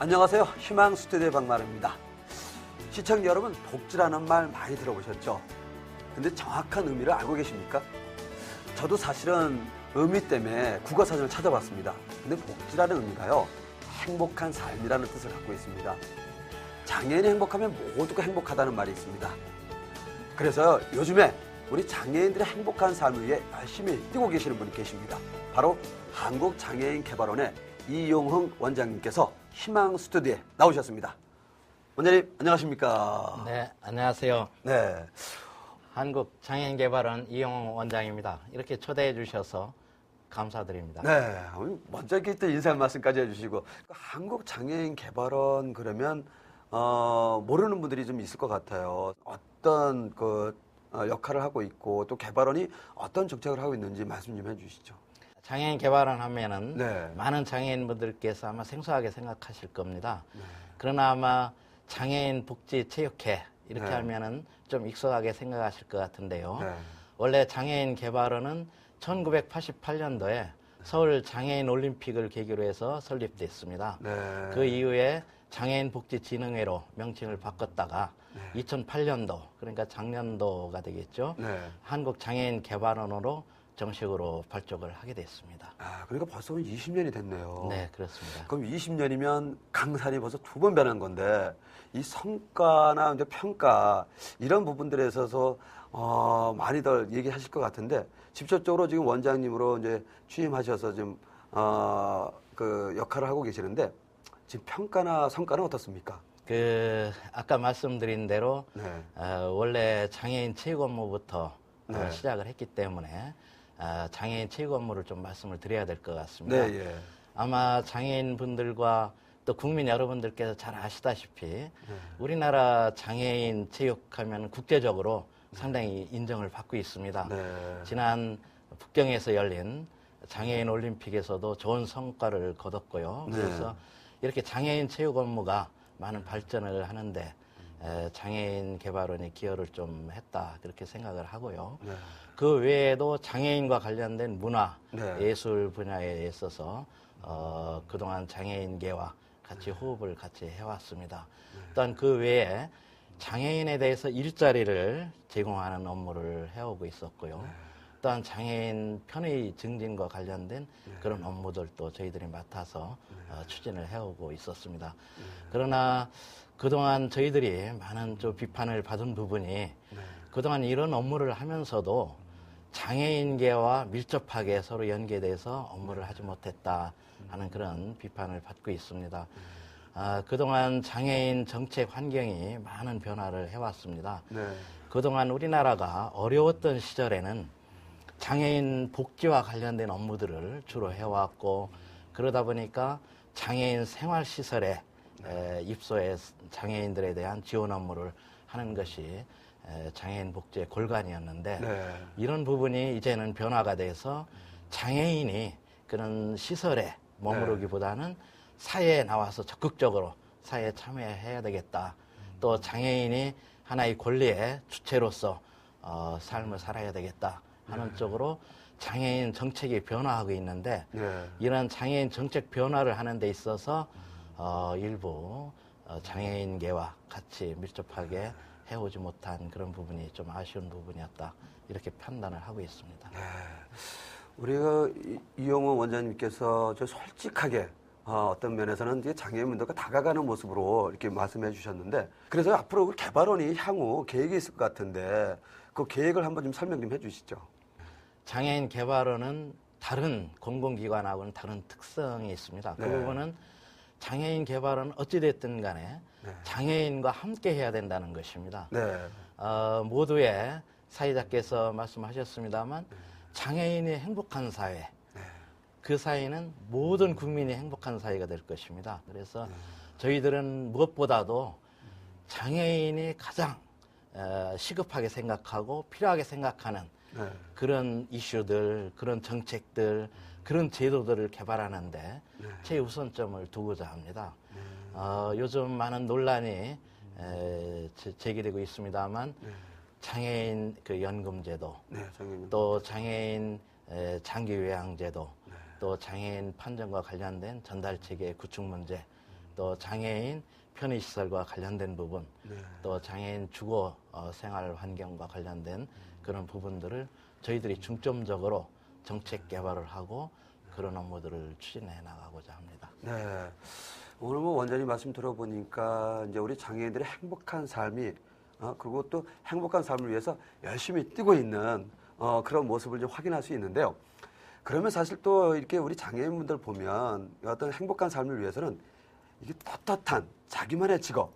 안녕하세요. 희망 스튜디오의 박마루입니다. 시청자 여러분, 복지라는 말 많이 들어보셨죠? 근데 정확한 의미를 알고 계십니까? 저도 사실은 의미 때문에 국어사전을 찾아봤습니다. 근데 복지라는 의미가요, 행복한 삶이라는 뜻을 갖고 있습니다. 장애인이 행복하면 모두가 행복하다는 말이 있습니다. 그래서 요즘에 우리 장애인들의 행복한 삶을 위해 열심히 뛰고 계시는 분이 계십니다. 바로 한국장애인개발원의 이용흥 원장님께서 희망 스튜디오에 나오셨습니다. 원장님, 안녕하십니까? 네, 안녕하세요. 네. 한국장애인개발원 이용흥 원장입니다. 이렇게 초대해 주셔서 감사드립니다. 네. 먼저 이렇게 또 인사 말씀까지 해주시고, 한국장애인개발원 그러면 모르는 분들이 좀 있을 것 같아요. 어떤 역할을 하고 있고 또 개발원이 어떤 정책을 하고 있는지 말씀 좀 해주시죠. 장애인 개발원 하면은 네. 많은 장애인분들께서 아마 생소하게 생각하실 겁니다. 그러나 아마 장애인 복지 체육회 이렇게 네. 하면은 좀 익숙하게 생각하실 것 같은데요. 네. 원래 장애인 개발원은 1988년도에 서울 장애인 올림픽을 계기로 해서 설립됐습니다. 네. 그 이후에 장애인 복지진흥회로 명칭을 바꿨다가 2008년도, 그러니까 작년도가 되겠죠. 네. 한국장애인 개발원으로 정식으로 발족을 하게 됐습니다. 아, 그러니까 벌써 20년이 됐네요. 네, 그렇습니다. 그럼 20년이면 강산이 벌써 2번 변한 건데, 이 성과나 이제 평가, 이런 부분들에 있어서, 많이들 얘기하실 것 같은데, 직접적으로 지금 원장님으로 이제 취임하셔서 지금, 그 역할을 하고 계시는데, 지금 평가나 성과는 어떻습니까? 아까 말씀드린 대로, 네. 원래 장애인 체육 업무부터 네. 시작을 했기 때문에, 장애인 체육 업무를 좀 말씀을 드려야 될 것 같습니다. 네, 예. 아마 장애인 분들과 또 국민 여러분들께서 잘 아시다시피 우리나라 장애인 체육하면 국제적으로 상당히 인정을 받고 있습니다. 네. 지난 북경에서 열린 장애인 올림픽에서도 좋은 성과를 거뒀고요. 네. 그래서 이렇게 장애인 체육 업무가 많은 발전을 하는데 장애인 개발원이 기여를 좀 했다 그렇게 생각을 하고요. 네. 그 외에도 장애인과 관련된 문화, 네. 예술 분야에 있어서 그동안 장애인계와 같이 호흡을 같이 해왔습니다. 또한 그 외에 장애인에 대해서 일자리를 제공하는 업무를 해오고 있었고요. 또한 장애인 편의 증진과 관련된 그런 업무들도 저희들이 맡아서 추진을 해오고 있었습니다. 그러나 그동안 저희들이 많은 좀 비판을 받은 부분이 그동안 이런 업무를 하면서도 장애인계와 밀접하게 서로 연계돼서 업무를 하지 못했다 하는 그런 비판을 받고 있습니다. 그동안 장애인 정책 환경이 많은 변화를 해왔습니다. 네. 그동안 우리나라가 어려웠던 시절에는 장애인 복지와 관련된 업무들을 주로 해왔고 그러다 보니까 장애인 생활시설에 입소해 장애인들에 대한 지원 업무를 하는 것이 장애인 복지의 골간이었는데 네. 이런 부분이 이제는 변화가 돼서 장애인이 그런 시설에 머무르기보다는 사회에 나와서 적극적으로 사회에 참여해야 되겠다. 또 장애인이 하나의 권리의 주체로서 삶을 살아야 되겠다 하는 쪽으로 장애인 정책이 변화하고 있는데 이런 장애인 정책 변화를 하는 데 있어서 일부 장애인계와 같이 밀접하게 해오지 못한 그런 부분이 좀 아쉬운 부분이었다 이렇게 판단을 하고 있습니다. 네. 우리가 이용호 원장님께서 저 솔직하게 어떤 면에서는 이제 장애인분들과 다가가는 모습으로 이렇게 말씀해 주셨는데 그래서 앞으로 개발원이 향후 계획이 있을 것 같은데 그 계획을 한번 좀 설명 좀 해주시죠. 장애인 개발원은 다른 공공기관하고는 다른 특성이 있습니다. 그 부분은 장애인 개발은 어찌됐든 간에 장애인과 함께 해야 된다는 것입니다. 네. 모두의 사회자께서 말씀하셨습니다만 장애인이 행복한 사회, 그 사회는 모든 국민이 행복한 사회가 될 것입니다. 그래서 저희들은 무엇보다도 장애인이 가장 시급하게 생각하고 필요하게 생각하는 그런 이슈들, 그런 정책들, 그런 제도들을 개발하는데 최우선점을 두고자 합니다. 요즘 많은 논란이 제기되고 있습니다만 장애인 그 연금제도, 또 장애인 장기요양제도, 또 장애인 판정과 관련된 전달체계 구축 문제, 또 장애인 편의시설과 관련된 부분, 네. 또 장애인 주거 생활 환경과 관련된 그런 부분들을 저희들이 중점적으로 정책 개발을 하고 그런 업무들을 추진해 나가고자 합니다. 네. 오늘 뭐 원장님 말씀 들어보니까 이제 우리 장애인들의 행복한 삶이 그리고 또 행복한 삶을 위해서 열심히 뛰고 있는 그런 모습을 좀 확인할 수 있는데요. 그러면 사실 또 이렇게 우리 장애인분들 보면 어떤 행복한 삶을 위해서는 이게 떳떳한 자기만의 직업,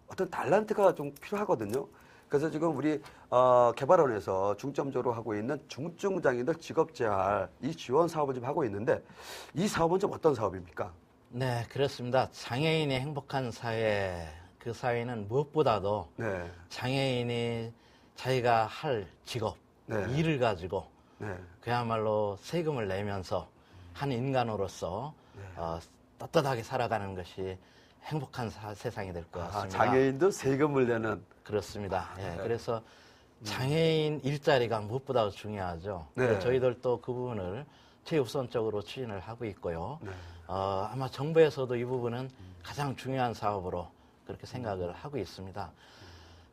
어떤 달란트가 좀 필요하거든요. 그래서 지금 우리 개발원에서 중점적으로 하고 있는 중증장애인들 직업재활 이 지원 사업을 좀 하고 있는데 이 사업은 좀 어떤 사업입니까? 네, 그렇습니다. 장애인의 행복한 사회, 그 사회는 무엇보다도 네. 장애인이 자기가 할 직업, 네. 일을 가지고 네. 그야말로 세금을 내면서 한 인간으로서 떳떳하게 살아가는 것이 행복한 세상이 될 것 같습니다. 장애인도 세금을 내는. 그렇습니다. 예, 네. 그래서 장애인 일자리가 무엇보다 중요하죠. 네. 그래서 저희들도 그 부분을 최우선적으로 추진을 하고 있고요. 네. 아마 정부에서도 이 부분은 가장 중요한 사업으로 그렇게 생각을 하고 있습니다.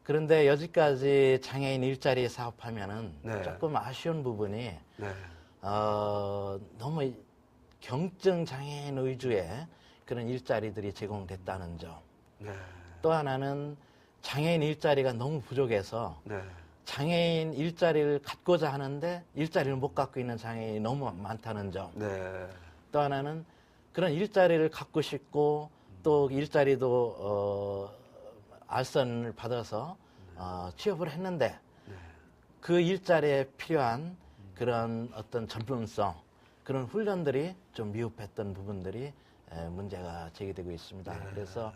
그런데 여지까지 장애인 일자리 사업하면은 네. 조금 아쉬운 부분이 네. 너무 경증 장애인 위주의 그런 일자리들이 제공됐다는 점. 네. 또 하나는 장애인 일자리가 너무 부족해서 네. 장애인 일자리를 갖고자 하는데 일자리를 못 갖고 있는 장애인이 너무 많다는 점. 네. 또 하나는 그런 일자리를 갖고 싶고 또 일자리도 알선을 받아서 취업을 했는데 그 일자리에 필요한 그런 어떤 전문성, 그런 훈련들이 좀 미흡했던 부분들이 문제가 제기되고 있습니다. 네. 그래서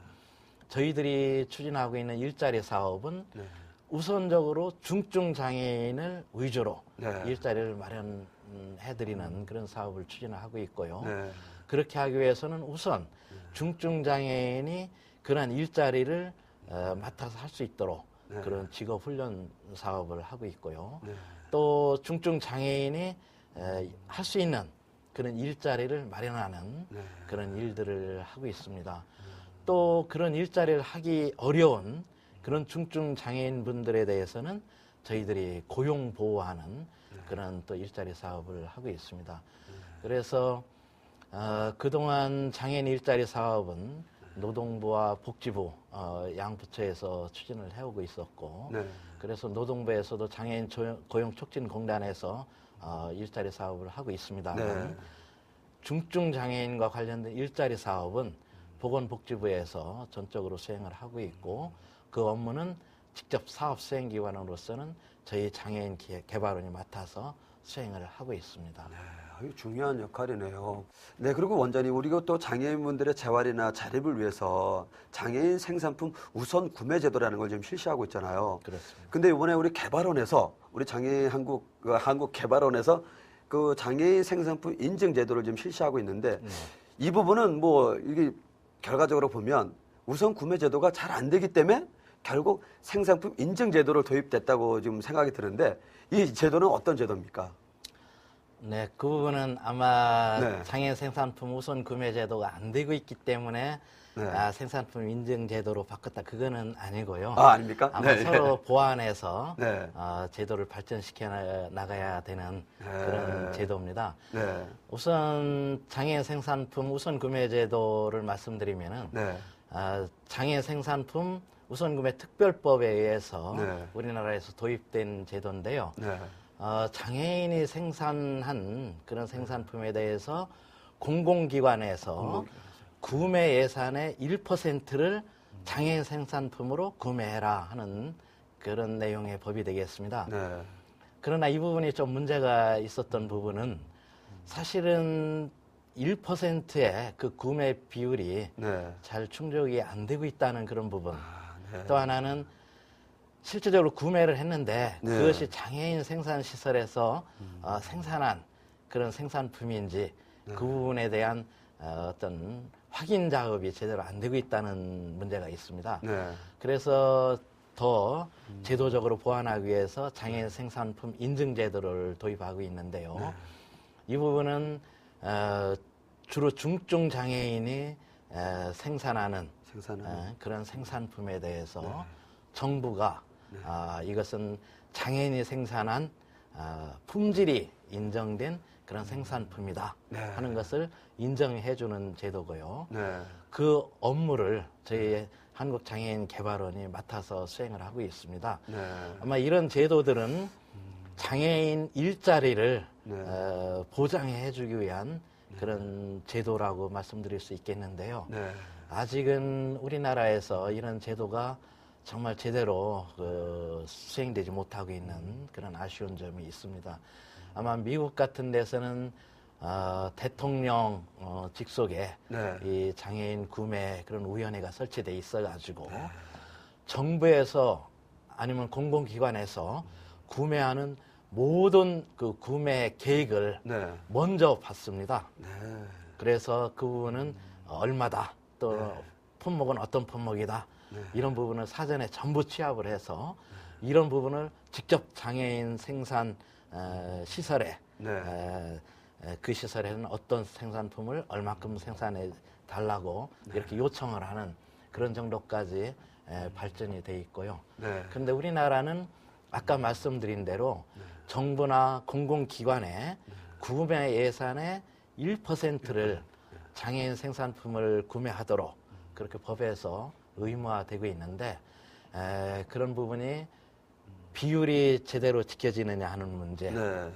저희들이 추진하고 있는 일자리 사업은 네. 우선적으로 중증 장애인을 위주로 네. 일자리를 마련해드리는 그런 사업을 추진을 하고 있고요. 네. 그렇게 하기 위해서는 우선 중증 장애인이 그런 일자리를 맡아서 할 수 있도록 네. 그런 직업 훈련 사업을 하고 있고요. 네. 또 중증 장애인이 할 수 있는 그런 일자리를 마련하는 네. 그런 일들을 하고 있습니다. 또 그런 일자리를 하기 어려운 그런 중증 장애인 분들에 대해서는 저희들이 고용 보호하는 그런 또 일자리 사업을 하고 있습니다. 그래서 그동안 장애인 일자리 사업은 노동부와 복지부 양 부처에서 추진을 해오고 있었고, 네. 그래서 노동부에서도 장애인 고용 촉진 공단에서 일자리 사업을 하고 있습니다만 네. 중증 장애인과 관련된 일자리 사업은 보건복지부에서 전적으로 수행을 하고 있고 그 업무는 직접 사업 수행기관으로서는 저희 장애인 개발원이 맡아서 수행을 하고 있습니다. 네, 아주 중요한 역할이네요. 네, 그리고 원장님, 우리가 또 장애인분들의 재활이나 자립을 위해서 장애인 생산품 우선 구매 제도라는 걸 지금 실시하고 있잖아요. 그렇습니다. 근데 이번에 우리 개발원에서, 우리 장애인 한국 개발원에서 그 장애인 생산품 인증 제도를 지금 실시하고 있는데 이 부분은 뭐 이게 결과적으로 보면 우선 구매 제도가 잘 안 되기 때문에 결국 생산품 인증 제도를 도입됐다고 지금 생각이 드는데 이 제도는 어떤 제도입니까? 네, 그 부분은 아마 네. 장애인 생산품 우선 구매 제도가 안 되고 있기 때문에 네. 생산품 인증 제도로 바꿨다. 그거는 아니고요. 아닙니까? 아마 네. 서로 보완해서 네. 제도를 발전시켜 나가야 되는 네. 그런 제도입니다. 네. 우선 장애인 생산품 우선 구매 제도를 말씀드리면은 네. 장애인 생산품 우선 구매 특별법에 의해서 네. 우리나라에서 도입된 제도인데요. 네. 장애인이 생산한 그런 생산품에 대해서 공공기관에서 구매 예산의 1%를 장애인 생산품으로 구매해라 하는 그런 내용의 법이 되겠습니다. 네. 그러나 이 부분이 좀 문제가 있었던 부분은 사실은 1%의 그 구매 비율이 네. 잘 충족이 안 되고 있다는 그런 부분. 네. 또 하나는 실질적으로 구매를 했는데 네. 그것이 장애인 생산시설에서 생산한 그런 생산품인지 그 부분에 대한 어떤 확인 작업이 제대로 안 되고 있다는 문제가 있습니다. 네. 그래서 더 제도적으로 보완하기 위해서 장애인 생산품 인증 제도를 도입하고 있는데요. 네. 이 부분은 주로 중증 장애인이 생산하는 생산은 그런 생산품에 대해서 정부가 이것은 장애인이 생산한 품질이 인정된 그런 생산품이다 네. 하는 것을 인정해주는 제도고요. 네. 그 업무를 저희 한국장애인개발원이 맡아서 수행을 하고 있습니다. 네. 아마 이런 제도들은 장애인 일자리를 네. 보장해주기 위한 그런 제도라고 말씀드릴 수 있겠는데요. 네. 아직은 우리나라에서 이런 제도가 정말 제대로 수행되지 못하고 있는 그런 아쉬운 점이 있습니다. 아마 미국 같은 데서는 대통령 직속에 네. 이 장애인 구매 그런 위원회가 설치돼 있어가지고 정부에서 아니면 공공기관에서 구매하는 모든 그 구매 계획을 네. 먼저 받습니다. 네. 그래서 그 부분은 얼마다 또 품목은 어떤 품목이다 이런 부분을 사전에 전부 취합을 해서 이런 부분을 직접 장애인 생산 시설에 네. 그 시설에는 어떤 생산품을 얼마큼 생산해 달라고 이렇게 요청을 하는 그런 정도까지 발전이 돼 있고요. 네. 그런데 우리나라는 아까 말씀드린 대로 정부나 공공기관의 구매 예산의 1%를 장애인 생산품을 구매하도록 그렇게 법에서 의무화되고 있는데 그런 부분이 비율이 제대로 지켜지느냐 하는 문제, 네.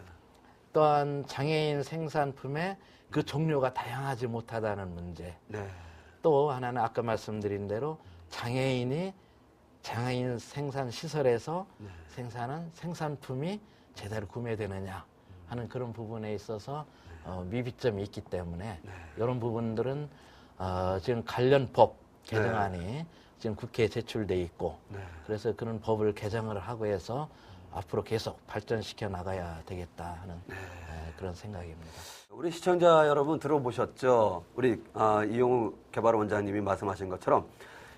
또한 장애인 생산품의 그 종류가 다양하지 못하다는 문제, 네. 또 하나는 아까 말씀드린 대로 장애인 생산 시설에서 생산한 생산품이 제대로 구매되느냐 하는 그런 부분에 있어서 미비점이 있기 때문에 이런 부분들은 지금 관련 법 개정안이 지금 국회에 제출돼 있고 그래서 그런 법을 개정을 하고 해서 앞으로 계속 발전시켜 나가야 되겠다 하는 그런 생각입니다. 우리 시청자 여러분 들어보셨죠? 우리 이용우 개발원장님이 말씀하신 것처럼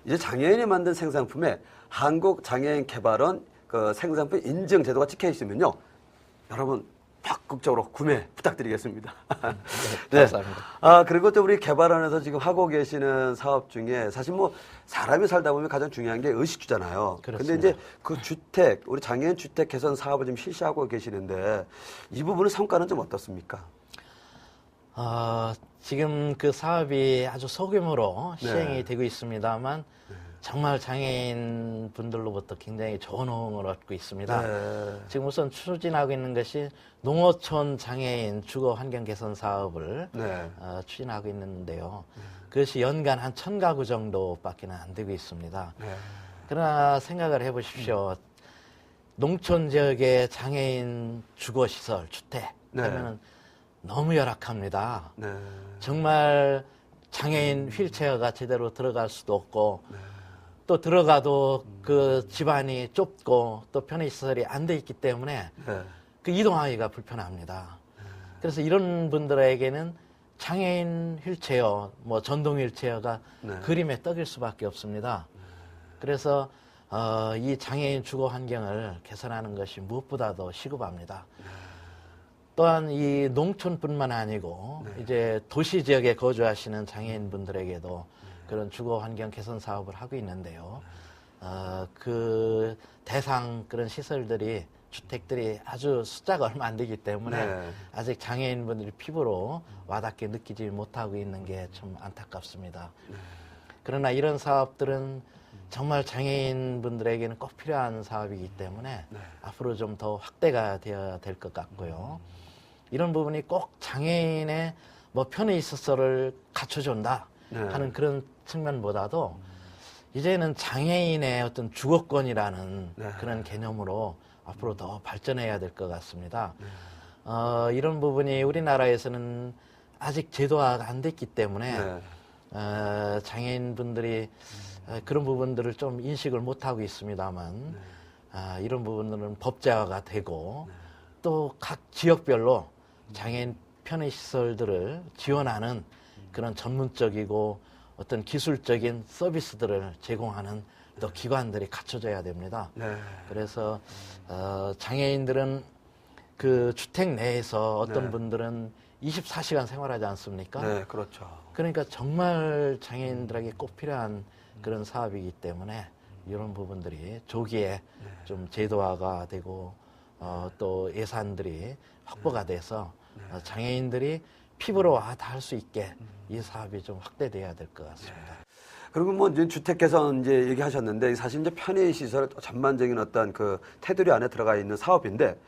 이제 장애인이 만든 생산품에 한국장애인개발원 그 생산품 인증 제도가 찍혀 있으면요, 여러분 적극적으로 구매 부탁드리겠습니다. 네, 감사합니다. 그리고 또 우리 개발원에서 지금 하고 계시는 사업 중에 사실 뭐 사람이 살다 보면 가장 중요한 게 의식주잖아요. 그렇습니다. 근데 이제 그 주택, 우리 장애인 주택 개선 사업을 지금 실시하고 계시는데 이 부분의 성과는 좀 어떻습니까? 지금 그 사업이 아주 소규모로 시행이 되고 있습니다만 정말 장애인 분들로부터 굉장히 좋은 호응을 얻고 있습니다. 네. 지금 우선 추진하고 있는 것이 농어촌 장애인 주거 환경 개선 사업을 네. 추진하고 있는데요. 그것이 연간 한 1000가구 정도밖에 안 되고 있습니다. 네. 그러나 생각을 해보십시오. 농촌 지역의 장애인 주거시설, 주택 네. 하면은 너무 열악합니다. 네. 정말 장애인 휠체어가 제대로 들어갈 수도 없고 또 들어가도 그 집안이 좁고 또 편의시설이 안 돼 있기 때문에 네. 그 이동하기가 불편합니다. 그래서 이런 분들에게는 장애인 휠체어, 뭐 전동 휠체어가 그림의 떡일 수밖에 없습니다. 그래서 이 장애인 주거 환경을 개선하는 것이 무엇보다도 시급합니다. 또한 이 농촌뿐만 아니고 이제 도시 지역에 거주하시는 장애인분들에게도 그런 주거 환경 개선 사업을 하고 있는데요. 그 대상 그런 시설들이 주택들이 아주 숫자가 얼마 안 되기 때문에 아직 장애인분들이 피부로 와닿게 느끼지 못하고 있는 게 좀 안타깝습니다. 그러나 이런 사업들은 정말 장애인분들에게는 꼭 필요한 사업이기 때문에 앞으로 좀 더 확대가 되어야 될 것 같고요. 이런 부분이 꼭 장애인의 뭐 편의시설을 갖춰준다 하는 그런 측면보다도 이제는 장애인의 어떤 주거권이라는 그런 개념으로 앞으로 더 발전해야 될 것 같습니다. 이런 부분이 우리나라에서는 아직 제도화가 안 됐기 때문에 장애인분들이 그런 부분들을 좀 인식을 못하고 있습니다만 이런 부분들은 법제화가 되고 또 각 지역별로 장애인 편의시설들을 지원하는 그런 전문적이고 어떤 기술적인 서비스들을 제공하는 또 기관들이 갖춰져야 됩니다. 그래서 장애인들은 그 주택 내에서 어떤 분들은 24시간 생활하지 않습니까? 네, 그렇죠. 그러니까 정말 장애인들에게 꼭 필요한 그런 사업이기 때문에 이런 부분들이 조기에 좀 제도화가 되고 또 예산들이 확보가 돼서 장애인들이 피부로 와 다 할 수 있게 이 사업이 좀 확대돼야 될 것 같습니다. 그리고 뭐 이제 주택 개선 이제 얘기하셨는데 사실 이제 편의 시설 전반적인 어떤 그 테두리 안에 들어가 있는 사업인데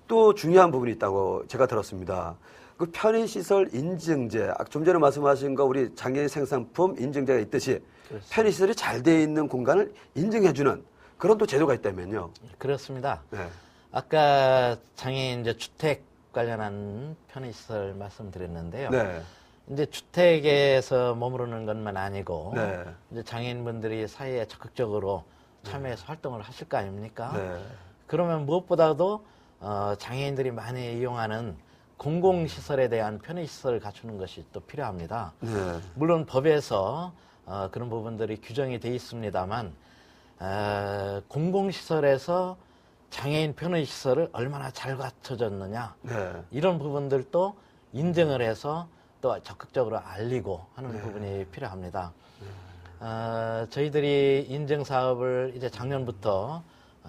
또 중요한 부분이 있다고 제가 들었습니다. 그 편의 시설 인증제, 좀 전에 말씀하신 거 우리 장애인 생산품 인증제가 있듯이 그렇습니다. 편의 시설이 잘 돼 있는 공간을 인증해주는 그런 또 제도가 있다면요. 그렇습니다. 네. 아까 장애인 이제 주택 관련한 편의시설 말씀드렸는데요. 네. 이제 주택에서 머무르는 것만 아니고 네. 이제 장애인분들이 사회에 적극적으로 참여해서 활동을 하실 거 아닙니까? 네. 그러면 무엇보다도 장애인들이 많이 이용하는 공공시설에 대한 편의시설을 갖추는 것이 또 필요합니다. 네. 물론 법에서 그런 부분들이 규정이 돼 있습니다만 공공시설에서 장애인 편의시설을 얼마나 잘 갖춰졌느냐 네. 이런 부분들도 인증을 해서 또 적극적으로 알리고 하는 부분이 필요합니다. 저희들이 인증 사업을 이제 작년부터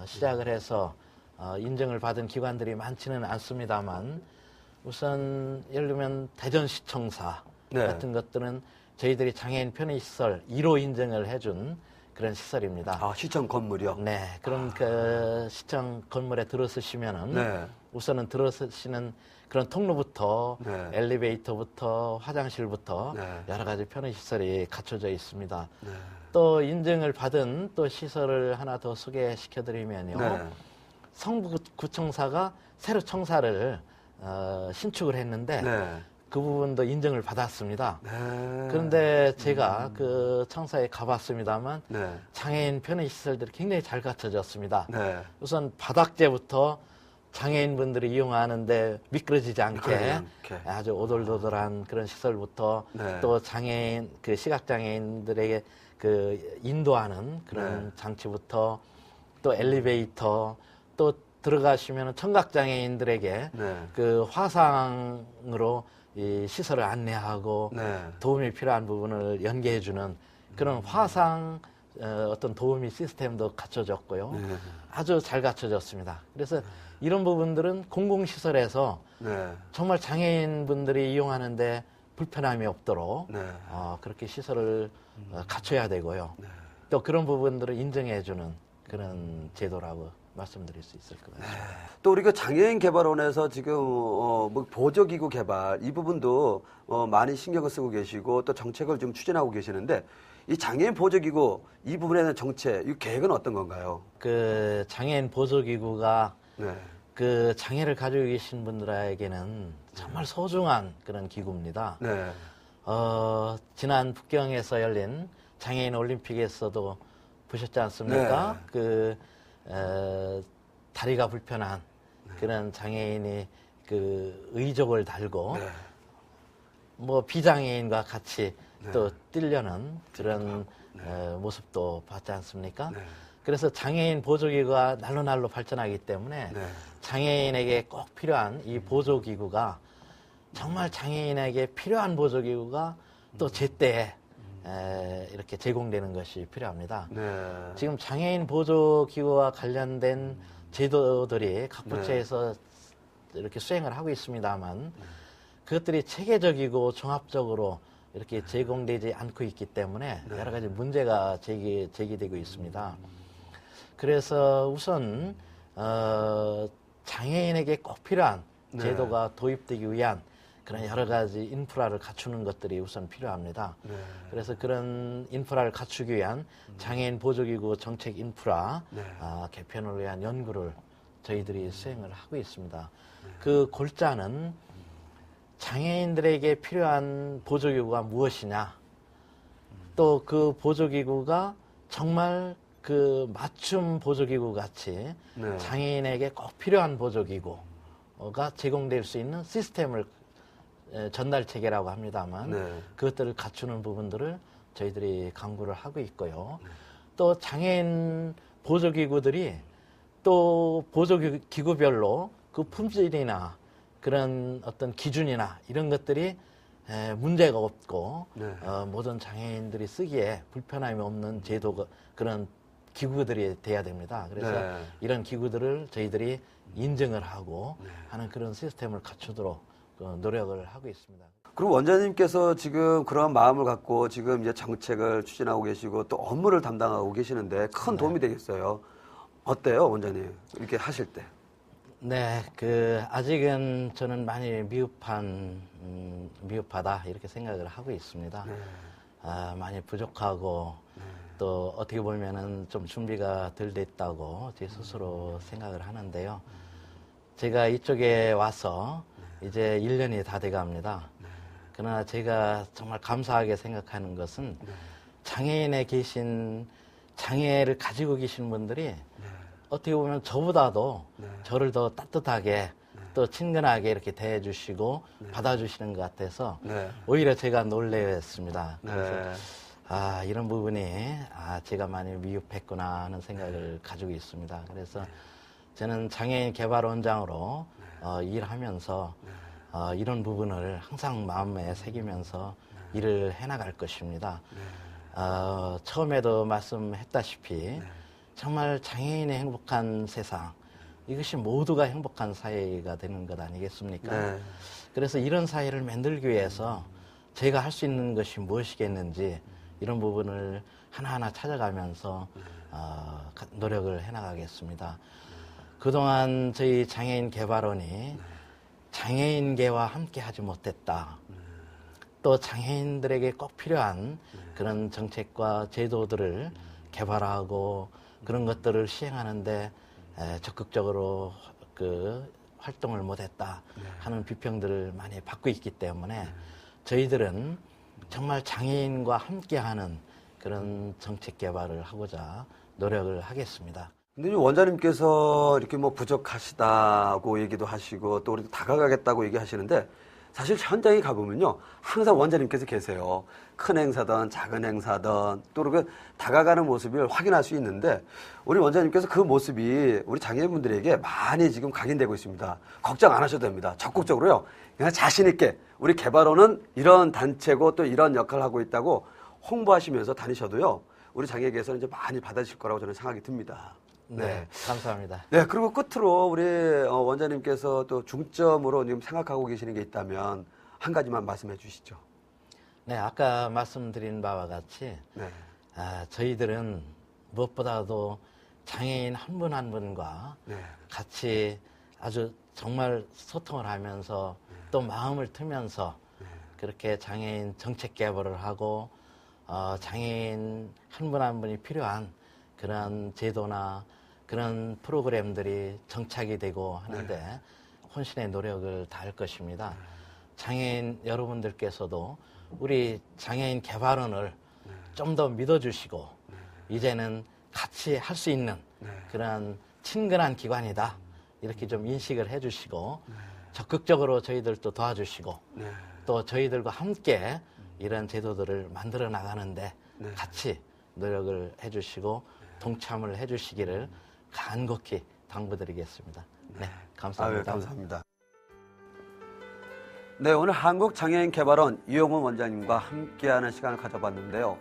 시작을 해서 인증을 받은 기관들이 많지는 않습니다만 우선 예를 들면 대전시청사 네. 같은 것들은 저희들이 장애인 편의시설 1호 인증을 해준 그런 시설입니다. 아, 시청 건물이요? 네, 그런 그 시청 건물에 들어서시면은 네. 우선은 들어서시는 그런 통로부터 네. 엘리베이터부터 화장실부터 네. 여러 가지 편의시설이 갖춰져 있습니다. 네. 또 인증을 받은 또 시설을 하나 더 소개시켜드리면요. 네. 성북구청사가 새로 청사를 신축을 했는데 네. 그 부분도 인증을 받았습니다. 네. 그런데 제가 그 청사에 가봤습니다만 네. 장애인 편의시설들이 굉장히 잘 갖춰졌습니다. 네. 우선 바닥재부터 장애인분들이 이용하는데 미끄러지지 않게 아주 오돌도돌한 그런 시설부터 네. 또 장애인, 그 시각장애인들에게 그 인도하는 그런 네. 장치부터 또 엘리베이터 또 들어가시면 청각장애인들에게 네. 그 화상으로 이 시설을 안내하고 네. 도움이 필요한 부분을 연계해주는 그런 화상 어떤 도우미 시스템도 갖춰졌고요. 네. 아주 잘 갖춰졌습니다. 그래서 이런 부분들은 공공시설에서 네. 정말 장애인분들이 이용하는데 불편함이 없도록 네. 그렇게 시설을 갖춰야 되고요. 또 그런 부분들을 인정해주는 그런 제도라고 말씀드릴 수 있을 것 같습니다. 또 우리 그 장애인 개발원에서 지금 뭐 보조기구 개발 이 부분도 많이 신경을 쓰고 계시고 또 정책을 좀 추진하고 계시는데 이 장애인 보조기구 이 부분에 대한 정책, 이 계획은 어떤 건가요? 그 장애인 보조기구가 네. 그 장애를 가지고 계신 분들에게는 정말 소중한 그런 기구입니다. 네. 지난 북경에서 열린 장애인 올림픽에서도 보셨지 않습니까? 네. 그 다리가 불편한 그런 장애인이 그 의족을 달고 네. 뭐 비장애인과 같이 네. 또 뛰려는 그런 모습도 봤지 않습니까? 네. 그래서 장애인 보조기구가 날로 발전하기 때문에 네. 장애인에게 꼭 필요한 이 보조기구가 정말 장애인에게 필요한 보조기구가 또 제때에 이렇게 제공되는 것이 필요합니다. 네. 지금 장애인 보조기구와 관련된 제도들이 각 부처에서 이렇게 수행을 하고 있습니다만 그것들이 체계적이고 종합적으로 이렇게 제공되지 않고 있기 때문에 여러 가지 문제가 제기되고 있습니다. 그래서 우선 장애인에게 꼭 필요한 제도가 도입되기 위한 그런 여러 가지 인프라를 갖추는 것들이 우선 필요합니다. 네. 그래서 그런 인프라를 갖추기 위한 장애인 보조기구 정책 인프라 네. 개편을 위한 연구를 저희들이 수행을 하고 있습니다. 그 골자는 장애인들에게 필요한 보조기구가 무엇이냐, 또 그 보조기구가 정말 그 맞춤 보조기구 같이 네. 장애인에게 꼭 필요한 보조기구가 제공될 수 있는 시스템을 전달 체계라고 합니다만 네. 그것들을 갖추는 부분들을 저희들이 강구를 하고 있고요. 또 장애인 보조기구들이 또 보조기구별로 그 품질이나 그런 어떤 기준이나 이런 것들이 문제가 없고 네. 모든 장애인들이 쓰기에 불편함이 없는 제도가 그런 기구들이 돼야 됩니다. 그래서 네. 이런 기구들을 저희들이 인증을 하고 네. 하는 그런 시스템을 갖추도록 노력을 하고 있습니다. 그리고 원장님께서 지금 그런 마음을 갖고 지금 이제 정책을 추진하고 계시고 또 업무를 담당하고 계시는데 큰 도움이 되겠어요. 어때요, 원장님? 이렇게 하실 때? 네, 아직은 저는 많이 미흡하다 이렇게 생각을 하고 있습니다. 네. 많이 부족하고 또 어떻게 보면은 좀 준비가 덜 됐다고 제 스스로 생각을 하는데요. 제가 이쪽에 와서 이제 1년이 다 돼갑니다. 그러나 제가 정말 감사하게 생각하는 것은 장애인에 계신 장애를 가지고 계신 분들이 어떻게 보면 저보다도 저를 더 따뜻하게 또 친근하게 이렇게 대해주시고 받아주시는 것 같아서 오히려 제가 놀래었습니다. 그래서 이런 부분이 제가 많이 미흡했구나 하는 생각을 가지고 있습니다. 그래서 저는 장애인 개발원장으로 일하면서 이런 부분을 항상 마음에 새기면서 일을 해나갈 것입니다. 처음에도 말씀했다시피 정말 장애인의 행복한 세상, 이것이 모두가 행복한 사회가 되는 것 아니겠습니까? 네. 그래서 이런 사회를 만들기 위해서 제가 할 수 있는 것이 무엇이겠는지 이런 부분을 하나하나 찾아가면서 노력을 해나가겠습니다. 그동안 저희 장애인 개발원이 장애인계와 함께 하지 못했다. 또 장애인들에게 꼭 필요한 그런 정책과 제도들을 개발하고 그런 것들을 시행하는데 적극적으로 활동을 못했다 하는 비평들을 많이 받고 있기 때문에 저희들은 정말 장애인과 함께하는 그런 정책 개발을 하고자 노력을 하겠습니다. 근데 원장님께서 이렇게 뭐 부족하시다고 얘기도 하시고 또 우리 다가가겠다고 얘기하시는데 사실 현장에 가보면요 항상 원장님께서 계세요. 큰 행사든 작은 행사든 또 그렇게 다가가는 모습을 확인할 수 있는데 우리 원장님께서 그 모습이 우리 장애인분들에게 많이 지금 각인되고 있습니다. 걱정 안 하셔도 됩니다. 적극적으로요. 그냥 자신 있게 우리 개발원은 이런 단체고 또 이런 역할을 하고 있다고 홍보하시면서 다니셔도요. 우리 장애계에서는 이제 많이 받아주실 거라고 저는 생각이 듭니다. 네, 감사합니다. 네, 그리고 끝으로 우리 원장님께서 또 중점으로 지금 생각하고 계시는 게 있다면 한 가지만 말씀해 주시죠. 네, 아까 말씀드린 바와 같이 네. 저희들은 무엇보다도 장애인 한 분 한 분과 같이 아주 정말 소통을 하면서 또 마음을 트면서 그렇게 장애인 정책 개발을 하고 장애인 한 분 한 분이 필요한 그런 제도나 그런 프로그램들이 정착이 되고 하는데 혼신의 노력을 다할 것입니다. 장애인 여러분들께서도 우리 장애인 개발원을 좀 더 믿어주시고 이제는 같이 할 수 있는 그런 친근한 기관이다 이렇게 좀 인식을 해주시고 적극적으로 저희들도 도와주시고 또 저희들과 함께 이런 제도들을 만들어 나가는데 같이 노력을 해주시고 동참을 해주시기를 간곡히 당부드리겠습니다. 네, 감사합니다. 감사합니다. 네, 오늘 한국장애인개발원 이용훈 원장님과 함께하는 시간을 가져봤는데요.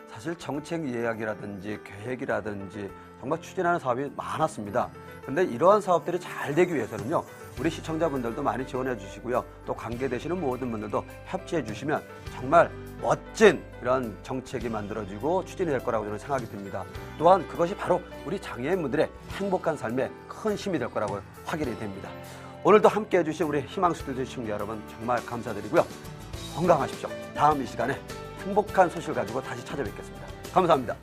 사실 정책 이야기라든지 계획이라든지 정말 추진하는 사업이 많았습니다. 그런데 이러한 사업들이 잘 되기 위해서는요. 우리 시청자분들도 많이 지원해 주시고요. 또 관계되시는 모든 분들도 협조해 주시면 정말 멋진 이런 정책이 만들어지고 추진이 될 거라고 저는 생각이 듭니다. 또한 그것이 바로 우리 장애인분들의 행복한 삶에 큰 힘이 될 거라고 확인이 됩니다. 오늘도 함께해 주신 우리 희망스튜디오 시청자 여러분 정말 감사드리고요. 건강하십시오. 다음 이 시간에 행복한 소식을 가지고 다시 찾아뵙겠습니다. 감사합니다.